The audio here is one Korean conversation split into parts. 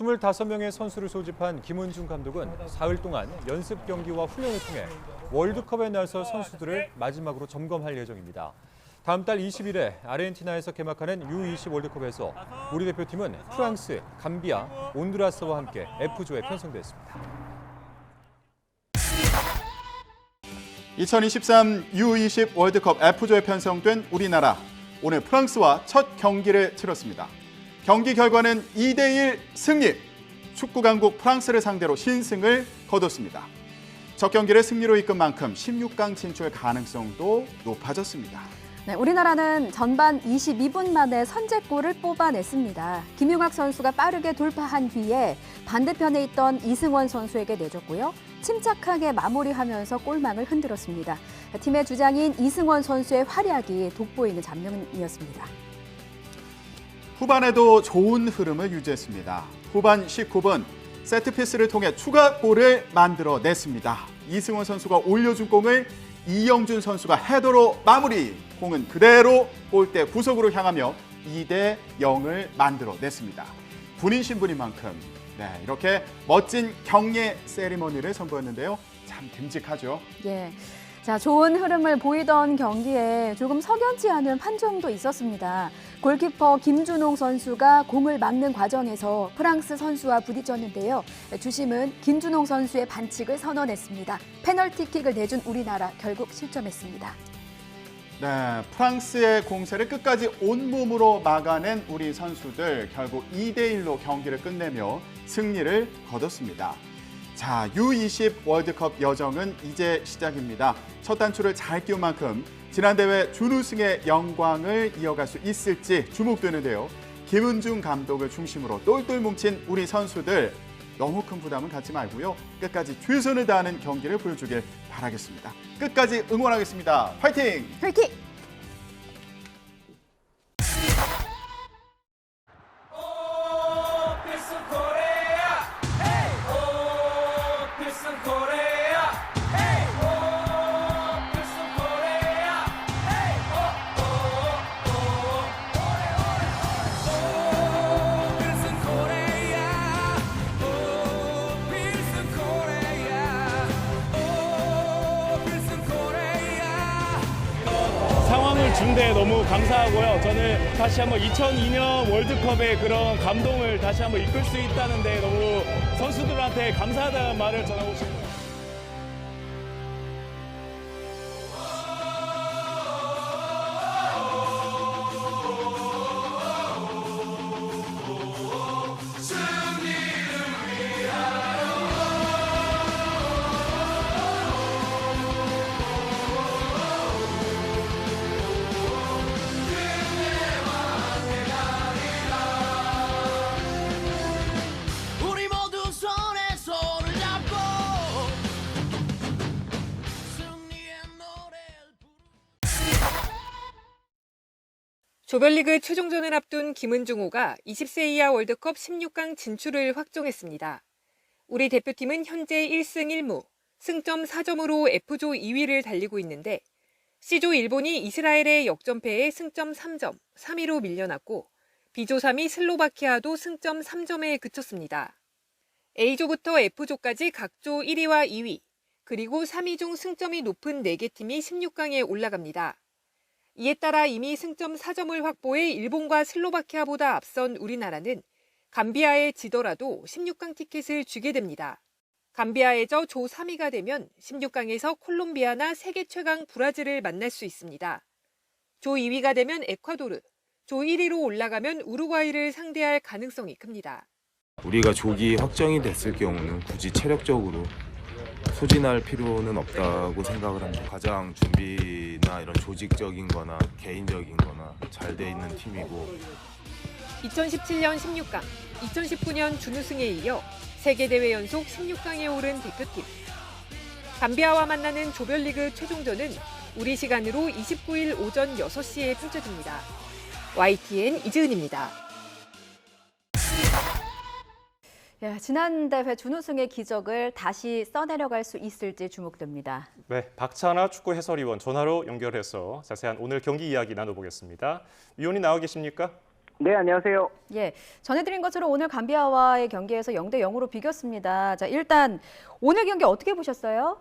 25명의 선수를 소집한 김은중 감독은 사흘 동안 연습 경기와 훈련을 통해 월드컵에 나설 선수들을 마지막으로 점검할 예정입니다. 다음 달 20일에 아르헨티나에서 개막하는 U20 월드컵에서 우리 대표팀은 프랑스, 감비아, 온두라스와 함께 F조에 편성됐습니다. 2023 U20 월드컵 F조에 편성된 우리나라. 오늘 프랑스와 첫 경기를 치렀습니다. 경기 결과는 2대1 승리. 축구 강국 프랑스를 상대로 신승을 거뒀습니다. 첫 경기를 승리로 이끈 만큼 16강 진출 가능성도 높아졌습니다. 네, 우리나라는 전반 22분 만에 선제골을 뽑아냈습니다. 김용학 선수가 빠르게 돌파한 뒤에 반대편에 있던 이승원 선수에게 내줬고요. 침착하게 마무리하면서 골망을 흔들었습니다. 팀의 주장인 이승원 선수의 활약이 돋보이는 장면이었습니다. 후반에도 좋은 흐름을 유지했습니다. 후반 19분 세트피스를 통해 추가골을 만들어냈습니다. 이승원 선수가 올려준 공을 이영준 선수가 헤더로 마무리. 공은 그대로 골대 구석으로 향하며 2대0을 만들어냈습니다. 군인 신분인 만큼 이렇게 멋진 경례 세리머니를 선보였는데요. 참 듬직하죠. 예. 자, 좋은 흐름을 보이던 경기에 조금 석연치 않은 판정도 있었습니다. 골키퍼 김준홍 선수가 공을 막는 과정에서 프랑스 선수와 부딪혔는데요. 주심은 김준홍 선수의 반칙을 선언했습니다. 페널티킥을 내준 우리나라 결국 실점했습니다. 네, 프랑스의 공세를 끝까지 온몸으로 막아낸 우리 선수들 결국 2대1로 경기를 끝내며 승리를 거뒀습니다. 자, U20 월드컵 여정은 이제 시작입니다. 첫 단추를 잘 끼운 만큼 지난 대회 준우승의 영광을 이어갈 수 있을지 주목되는데요. 김은중 감독을 중심으로 똘똘 뭉친 우리 선수들 너무 큰 부담은 갖지 말고요. 끝까지 최선을 다하는 경기를 보여주길 바라겠습니다. 끝까지 응원하겠습니다. 화이팅! 화이팅! 상황을 준 데 너무 감사하고요. 저는 다시 한번 2002년 월드컵의 그런 감동을 다시 한번 이끌 수 있다는데 너무 선수들한테 감사하다는 말을 전하고 싶습니다. 조별리그 최종전을 앞둔 김은중호가 20세 이하 월드컵 16강 진출을 확정했습니다. 우리 대표팀은 현재 1승 1무, 승점 4점으로 F조 2위를 달리고 있는데 C조 일본이 이스라엘의 역전패에 승점 3점, 3위로 밀려났고 B조 3위 슬로바키아도 승점 3점에 그쳤습니다. A조부터 F조까지 각조 1위와 2위, 그리고 3위 중 승점이 높은 4개 팀이 16강에 올라갑니다. 이에 따라 이미 승점 4점을 확보해 일본과 슬로바키아보다 앞선 우리나라는 감비아에 지더라도 16강 티켓을 주게 됩니다. 감비아에 져 조 3위가 되면 16강에서 콜롬비아나 세계 최강 브라질을 만날 수 있습니다. 조 2위가 되면 에콰도르, 조 1위로 올라가면 우루과이를 상대할 가능성이 큽니다. 우리가 조기 확정이 됐을 경우는 굳이 체력적으로 소진할 필요는 없다고 생각을 합니다. 가장 준비나 이런 조직적인 거나 개인적인 거나 잘 돼 있는 팀이고 2017년 16강, 2019년 준우승에 이어 세계대회 연속 16강에 오른 대표팀. 감비아와 만나는 조별리그 최종전은 우리 시간으로 29일 오전 6시에 펼쳐집니다. YTN 이지은입니다. 지난 대회 준우승의 기적을 다시 써내려갈 수 있을지 주목됩니다. 네, 박찬아 축구 해설위원 전화로 연결해서 자세한 오늘 경기 이야기 나눠보겠습니다. 위원님 나와 계십니까? 네, 안녕하세요. 예, 전해드린 것처럼 오늘 감비아와의 경기에서 0대 0으로 비겼습니다. 자, 일단 오늘 경기 어떻게 보셨어요?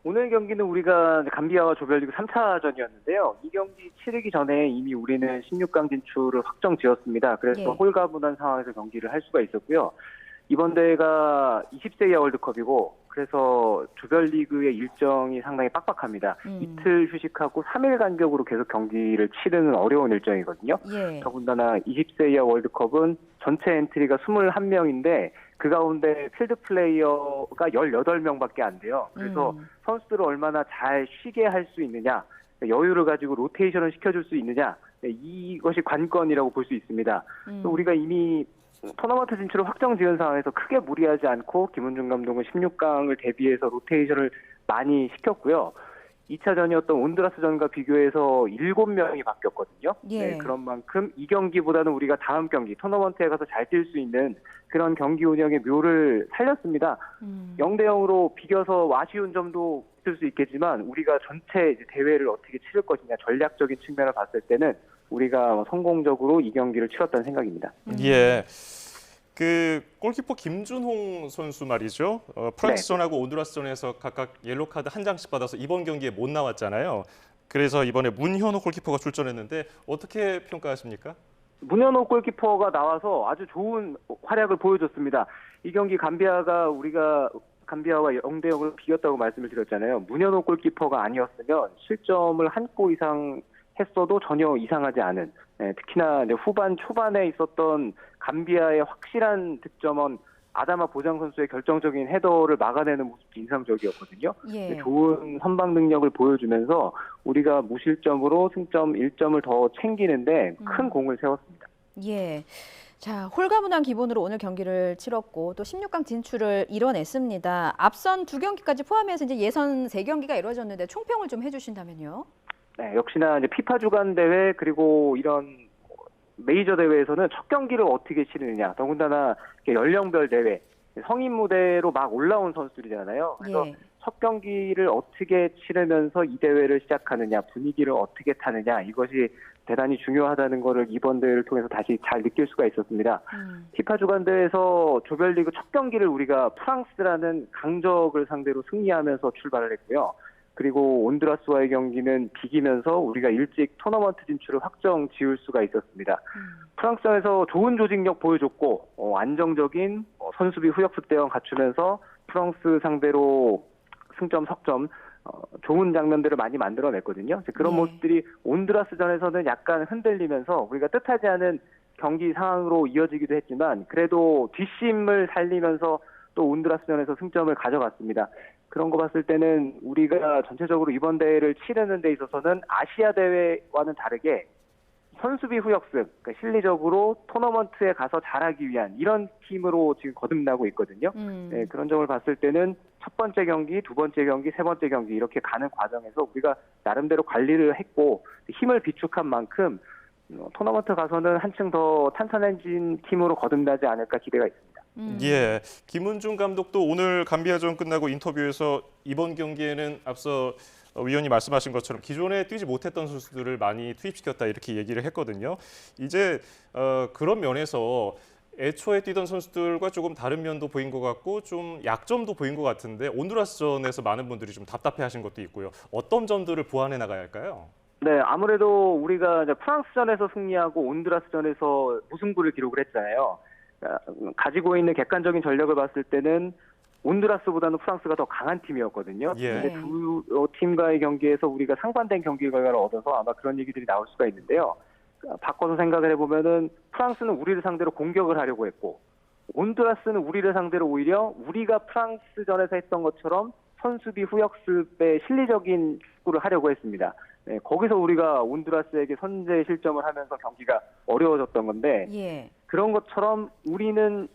오늘 경기는 우리가 감비아와 조별리그 3차전이었는데요. 이 경기 치르기 전에 이미 우리는 16강 진출을 확정 지었습니다. 그래서 예. 홀가분한 상황에서 경기를 할 수가 있었고요. 이번 대회가 20세 이하 월드컵이고 그래서 조별리그의 일정이 상당히 빡빡합니다. 이틀 휴식하고 3일 간격으로 계속 경기를 치르는 어려운 일정이거든요. 예. 더군다나 20세 이하 월드컵은 전체 엔트리가 21명인데 그 가운데 필드 플레이어가 18명밖에 안 돼요. 그래서 선수들을 얼마나 잘 쉬게 할 수 있느냐, 여유를 가지고 로테이션을 시켜줄 수 있느냐, 이것이 관건이라고 볼 수 있습니다. 또 우리가 이미 토너먼트 진출을 확정 지은 상황에서 크게 무리하지 않고 김은중 감독은 16강을 대비해서 로테이션을 많이 시켰고요. 2차전이었던 온두라스전과 비교해서 7명이 바뀌었거든요. 예. 네, 그런 만큼 이 경기보다는 우리가 다음 경기 토너먼트에 가서 잘 뛸 수 있는 그런 경기 운영의 묘를 살렸습니다. 0대 0으로 비겨서 아쉬운 점도 있을 수 있겠지만 우리가 전체 이제 대회를 어떻게 치를 것이냐 전략적인 측면을 봤을 때는 우리가 성공적으로 이 경기를 치렀다는 생각입니다. 예. 그 골키퍼 김준홍 선수 말이죠. 프랑스전하고 온두라스전에서 각각 옐로 카드 한 장씩 받아서 이번 경기에 못 나왔잖아요. 그래서 이번에 문현호 골키퍼가 출전했는데 어떻게 평가하십니까? 문현호 골키퍼가 나와서 아주 좋은 활약을 보여줬습니다. 이 경기 우리가 감비아와 0대 0으로 비겼다고 말씀을 드렸잖아요. 문현호 골키퍼가 아니었으면 실점을 한 골 이상 했어도 전혀 이상하지 않은, 특히나 이제 후반 초반에 있었던 감비아의 확실한 득점은 아다마 보장 선수의 결정적인 헤더를 막아내는 모습이 인상적이었거든요. 예. 좋은 선방 능력을 보여주면서 우리가 무실점으로 승점 1점을 더 챙기는데 큰 공을 세웠습니다. 예. 자, 홀가분한 기본으로 오늘 경기를 치렀고 또 16강 진출을 이뤄냈습니다. 앞선 두 경기까지 포함해서 이제 예선 3경기가 이루어졌는데 총평을 좀 해주신다면요. 네, 역시나 이제 피파 주간 대회 그리고 이런 메이저 대회에서는 첫 경기를 어떻게 치르느냐, 더군다나 연령별 대회, 성인 무대로 막 올라온 선수들이잖아요. 그래서 예. 첫 경기를 어떻게 치르면서 이 대회를 시작하느냐, 분위기를 어떻게 타느냐, 이것이 대단히 중요하다는 것을 이번 대회를 통해서 다시 잘 느낄 수가 있었습니다. 피파 주간 대회에서 조별리그 첫 경기를 우리가 프랑스라는 강적을 상대로 승리하면서 출발을 했고요. 그리고 온두라스와의 경기는 비기면서 우리가 일찍 토너먼트 진출을 확정 지을 수가 있었습니다. 프랑스전에서 좋은 조직력 보여줬고 안정적인 선수비 후역습 대응 갖추면서 프랑스 상대로 승점, 석점 좋은 장면들을 많이 만들어냈거든요. 그런 네. 모습들이 온두라스전에서는 약간 흔들리면서 우리가 뜻하지 않은 경기 상황으로 이어지기도 했지만 그래도 뒷심을 살리면서 또 온두라스전에서 승점을 가져갔습니다. 그런 거 봤을 때는 우리가 전체적으로 이번 대회를 치르는 데 있어서는 아시아 대회와는 다르게 선수비 후역습, 그러니까 실리적으로 토너먼트에 가서 잘하기 위한 이런 팀으로 지금 거듭나고 있거든요. 네, 그런 점을 봤을 때는 첫 번째 경기, 두 번째 경기, 세 번째 경기 이렇게 가는 과정에서 우리가 나름대로 관리를 했고 힘을 비축한 만큼 토너먼트 가서는 한층 더 탄탄해진 팀으로 거듭나지 않을까 기대가 있습니다. 예. 김은중 감독도 오늘 감비아전 끝나고 인터뷰에서 이번 경기에는 앞서 위원이 말씀하신 것처럼 기존에 뛰지 못했던 선수들을 많이 투입시켰다 이렇게 얘기를 했거든요. 이제 그런 면에서 애초에 뛰던 선수들과 조금 다른 면도 보인 것 같고 좀 약점도 보인 것 같은데 온두라스전에서 많은 분들이 좀 답답해하신 것도 있고요. 어떤 점들을 보완해 나가야 할까요? 네, 아무래도 우리가 이제 프랑스전에서 승리하고 온두라스전에서 무승부를 기록을 했잖아요. 가지고 있는 객관적인 전력을 봤을 때는 온두라스보다는 프랑스가 더 강한 팀이었거든요. 예. 근데 두 팀과의 경기에서 우리가 상반된 경기 결과를 얻어서 아마 그런 얘기들이 나올 수가 있는데요. 바꿔서 생각을 해보면은 프랑스는 우리를 상대로 공격을 하려고 했고 온두라스는 우리를 상대로 오히려 우리가 프랑스전에서 했던 것처럼 선수비 후역습의 실리적인 축구를 하려고 했습니다. 네, 거기서 우리가 온두라스에게 선제 실점을 하면서 경기가 어려워졌던 건데 예. 그런 것처럼 우리는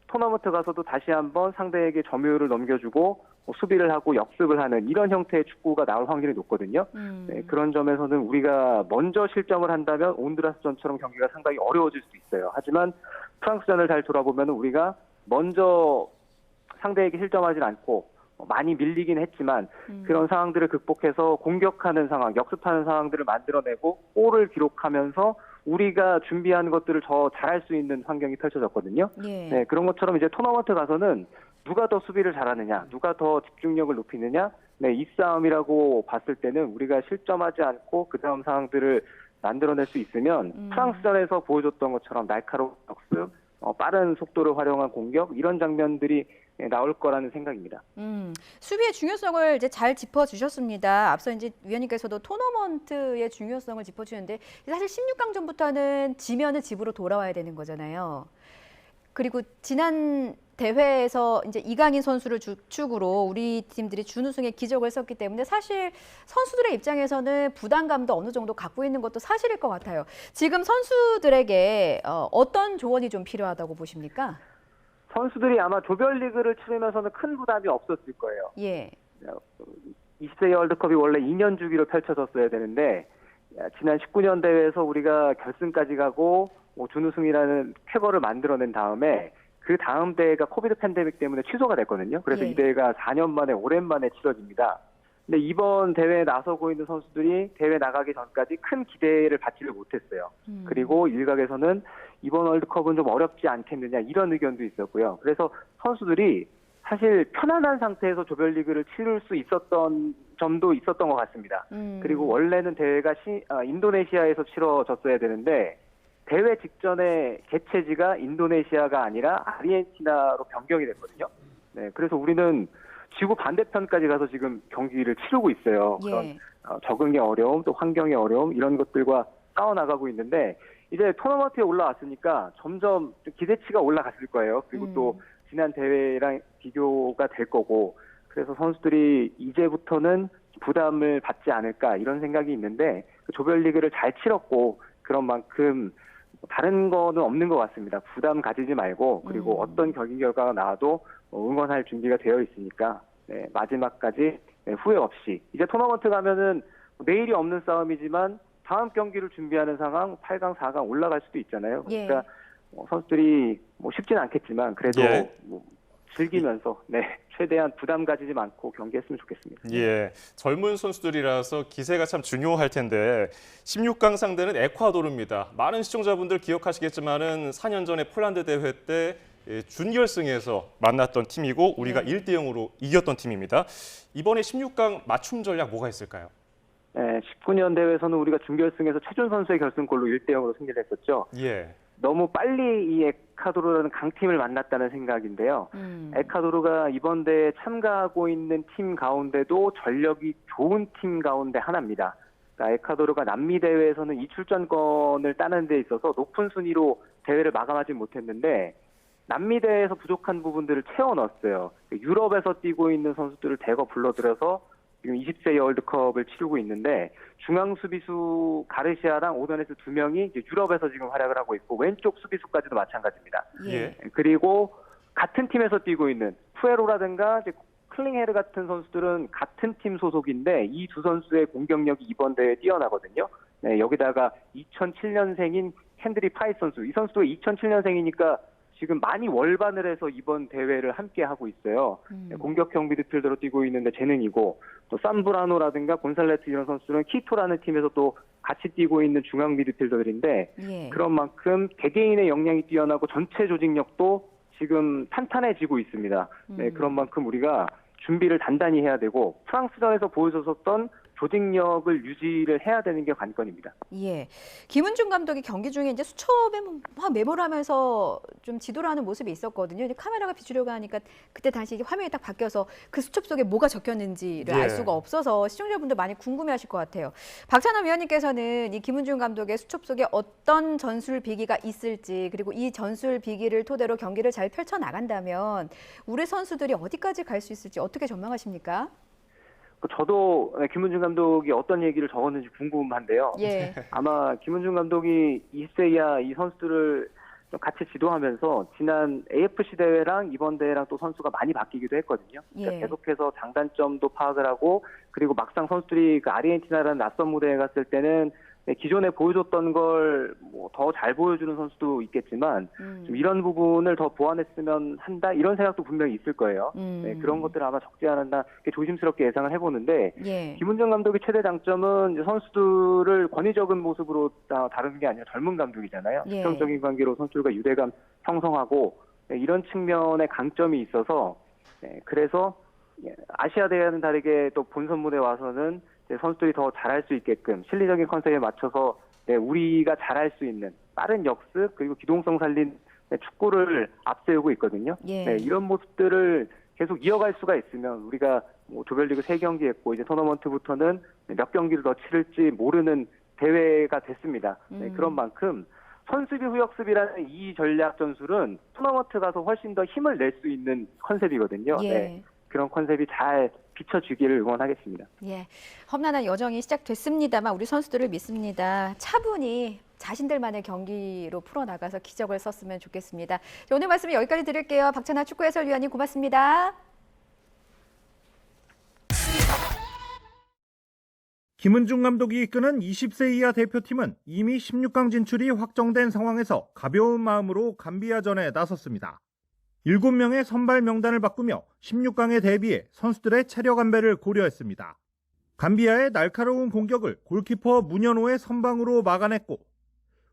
토너먼트 가서도 다시 한번 상대에게 점유율을 넘겨주고 수비를 하고 역습을 하는 이런 형태의 축구가 나올 확률이 높거든요. 네, 그런 점에서는 우리가 먼저 실점을 한다면 온두라스전처럼 경기가 상당히 어려워질 수 있어요. 하지만 프랑스전을 잘 돌아보면 우리가 먼저 상대에게 실점하지 않고 많이 밀리긴 했지만 그런 상황들을 극복해서 공격하는 상황, 역습하는 상황들을 만들어내고 골을 기록하면서 우리가 준비한 것들을 더 잘할 수 있는 환경이 펼쳐졌거든요. 예. 네, 그런 것처럼 이제 토너먼트 가서는 누가 더 수비를 잘하느냐, 누가 더 집중력을 높이느냐, 네, 이 싸움이라고 봤을 때는 우리가 실점하지 않고 그 다음 상황들을 만들어낼 수 있으면 프랑스전에서 보여줬던 것처럼 날카로운 격수, 빠른 속도를 활용한 공격 이런 장면들이 나올 거라는 생각입니다. 수비의 중요성을 이제 잘 짚어주셨습니다. 앞서 이제 위원님께서도 토너먼트의 중요성을 짚어주는데 사실 16강전부터는 지면은 집으로 돌아와야 되는 거잖아요. 그리고 지난 대회에서 이제 이강인 선수를 주축으로 우리 팀들이 준우승의 기적을 썼기 때문에 사실 선수들의 입장에서는 부담감도 어느 정도 갖고 있는 것도 사실일 것 같아요. 지금 선수들에게 어떤 조언이 좀 필요하다고 보십니까? 선수들이 아마 조별리그를 치르면서는 큰 부담이 없었을 거예요. 예. 20세 월드컵이 원래 2년 주기로 펼쳐졌어야 되는데 지난 19년 대회에서 우리가 결승까지 가고 준우승이라는 쾌거를 만들어낸 다음에 그 다음 대회가 코비드 팬데믹 때문에 취소가 됐거든요. 그래서 예. 이 대회가 4년 만에 오랜만에 치러집니다. 근데 이번 대회에 나서고 있는 선수들이 대회 나가기 전까지 큰 기대를 받지를 못했어요. 그리고 일각에서는 이번 월드컵은 좀 어렵지 않겠느냐 이런 의견도 있었고요. 그래서 선수들이 사실 편안한 상태에서 조별리그를 치를 수 있었던 점도 있었던 것 같습니다. 그리고 원래는 대회가 인도네시아에서 치러졌어야 되는데 대회 직전에 개최지가 인도네시아가 아니라 아르헨티나로 변경이 됐거든요. 네, 그래서 우리는 지구 반대편까지 가서 지금 경기를 치르고 있어요. 예. 그런 적응의 어려움, 또 환경의 어려움 이런 것들과 싸워나가고 있는데 이제 토너먼트에 올라왔으니까 점점 기대치가 올라갔을 거예요. 그리고 또 지난 대회랑 비교가 될 거고 그래서 선수들이 이제부터는 부담을 받지 않을까 이런 생각이 있는데 조별리그를 잘 치렀고 그런 만큼 다른 거는 없는 것 같습니다. 부담 가지지 말고 그리고 어떤 경기 결과가 나와도 응원할 준비가 되어 있으니까 네, 마지막까지 후회 없이 이제 토너먼트 가면은 내일이 없는 싸움이지만 다음 경기를 준비하는 상황 8강, 4강 올라갈 수도 있잖아요. 그러니까 선수들이 쉽진 않겠지만 그래도 예. 즐기면서 최대한 부담 가지지 않고 경기했으면 좋겠습니다. 예, 젊은 선수들이라서 기세가 참 중요할 텐데 16강 상대는 에콰도르입니다. 많은 시청자분들 기억하시겠지만은 4년 전에 폴란드 대회 때 준결승에서 만났던 팀이고 우리가 1대 0으로 이겼던 팀입니다. 이번에 16강 맞춤 전략 뭐가 있을까요? 네, 19년 대회에서는 우리가 준결승에서 최준 선수의 결승골로 1대 0으로 승리를 했었죠. 예. 너무 빨리 이 에콰도르라는 강팀을 만났다는 생각인데요. 에콰도르가 이번 대회에 참가하고 있는 팀 가운데도 전력이 좋은 팀 가운데 하나입니다. 그러니까 에콰도르가 남미 대회에서는 이 출전권을 따는 데 있어서 높은 순위로 대회를 마감하지 못했는데 남미 대회에서 부족한 부분들을 채워 넣었어요. 유럽에서 뛰고 있는 선수들을 대거 불러들여서 지금 20세 월드컵을 치르고 있는데 중앙 수비수 가르시아랑 오더네스 두 명이 이제 유럽에서 지금 활약을 하고 있고 왼쪽 수비수까지도 마찬가지입니다. 예. 그리고 같은 팀에서 뛰고 있는 푸에로라든가 이제 클링헤르 같은 선수들은 같은 팀 소속인데 이 두 선수의 공격력이 이번 대회에 뛰어나거든요. 네, 여기다가 2007년생인 핸드리 파이스 선수, 이 선수도 2007년생이니까 지금 많이 월반을 해서 이번 대회를 함께 하고 있어요. 공격형 미드필더로 뛰고 있는데 재능이고 또 산브라노라든가 곤살레스 이런 선수들은 키토라는 팀에서 또 같이 뛰고 있는 중앙 미드필더들인데 그런 만큼 개개인의 역량이 뛰어나고 전체 조직력도 지금 탄탄해지고 있습니다. 네, 그런 만큼 우리가 준비를 단단히 해야 되고 프랑스전에서 보여줬었던 조직력을 유지를 해야 되는 게 관건입니다. 예, 김은중 감독이 경기 중에 이제 수첩에 메모를 하면서 좀 지도를 하는 모습이 있었거든요. 이제 카메라가 비추려고 하니까 그때 다시 화면이 딱 바뀌어서 그 수첩 속에 뭐가 적혔는지를 알 수가 없어서 시청자분들 많이 궁금해하실 것 같아요. 박찬호 위원님께서는 이 김은중 감독의 수첩 속에 어떤 전술 비기가 있을지 그리고 이 전술 비기를 토대로 경기를 잘 펼쳐 나간다면 우리 선수들이 어디까지 갈 수 있을지 어떻게 전망하십니까? 저도 김은중 감독이 어떤 얘기를 적었는지 궁금한데요. 예. 아마 김은중 감독이 20세 이하 이 선수들을 좀 같이 지도하면서 지난 AFC 대회랑 이번 대회랑 또 선수가 많이 바뀌기도 했거든요. 그러니까 계속해서 장단점도 파악을 하고 그리고 막상 선수들이 그 아르헨티나라는 낯선 무대에 갔을 때는 기존에 보여줬던 걸 뭐 더 잘 보여주는 선수도 있겠지만 좀 이런 부분을 더 보완했으면 한다 이런 생각도 분명히 있을 거예요. 그런 것들을 아마 적지 않았나 조심스럽게 예상을 해보는데 예. 김은중 감독의 최대 장점은 이제 선수들을 권위적인 모습으로 다루는 게 아니라 젊은 감독이잖아요. 예. 수평적인 관계로 선수들과 유대감 형성하고 이런 측면의 강점이 있어서 그래서 아시아 대회와는 다르게 또 본선 무대에 와서는 이제 선수들이 더 잘할 수 있게끔 실리적인 컨셉에 맞춰서 우리가 잘할 수 있는 빠른 역습 그리고 기동성 살린 축구를 앞세우고 있거든요. 예. 이런 모습들을 계속 이어갈 수가 있으면 우리가 뭐 조별리그 3경기 했고 이제 토너먼트부터는 몇 경기를 더 치를지 모르는 대회가 됐습니다. 그런 만큼 선수비 후역습이라는 이 전략 전술은 토너먼트 가서 훨씬 더 힘을 낼 수 있는 컨셉이거든요. 예. 그런 컨셉이 잘 비춰주기를 응원하겠습니다. 예, 험난한 여정이 시작됐습니다만 우리 선수들을 믿습니다. 차분히 자신들만의 경기로 풀어나가서 기적을 썼으면 좋겠습니다. 자, 오늘 말씀 여기까지 드릴게요. 박찬하 축구 해설위원님 고맙습니다. 김은중 감독이 이끄는 20세 이하 대표팀은 이미 16강 진출이 확정된 상황에서 가벼운 마음으로 감비아전에 나섰습니다. 7명의 선발 명단을 바꾸며 16강에 대비해 선수들의 체력 안배를 고려했습니다. 감비아의 날카로운 공격을 골키퍼 문현호의 선방으로 막아냈고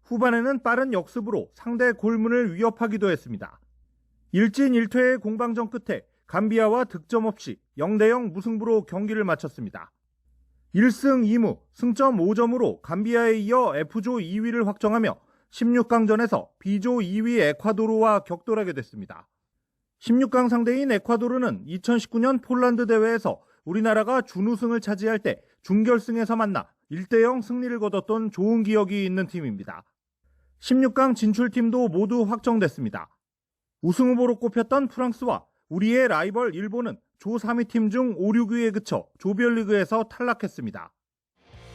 후반에는 빠른 역습으로 상대 골문을 위협하기도 했습니다. 일진일퇴의 공방전 끝에 감비아와 득점 없이 0대0 무승부로 경기를 마쳤습니다. 1승 2무, 승점 5점으로 감비아에 이어 F조 2위를 확정하며 16강전에서 B조 2위 에콰도르와 격돌하게 됐습니다. 16강 상대인 에콰도르는 2019년 폴란드 대회에서 우리나라가 준우승을 차지할 때 준결승에서 만나 1대0 승리를 거뒀던 좋은 기억이 있는 팀입니다. 16강 진출팀도 모두 확정됐습니다. 우승 후보로 꼽혔던 프랑스와 우리의 라이벌 일본은 조 3위 팀 중 5, 6위에 그쳐 조별리그에서 탈락했습니다.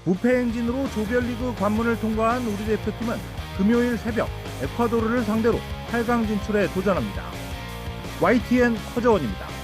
무패 행진으로 조별리그 관문을 통과한 우리 대표팀은 금요일 새벽 에콰도르를 상대로 8강 진출에 도전합니다. YTN 허정원입니다.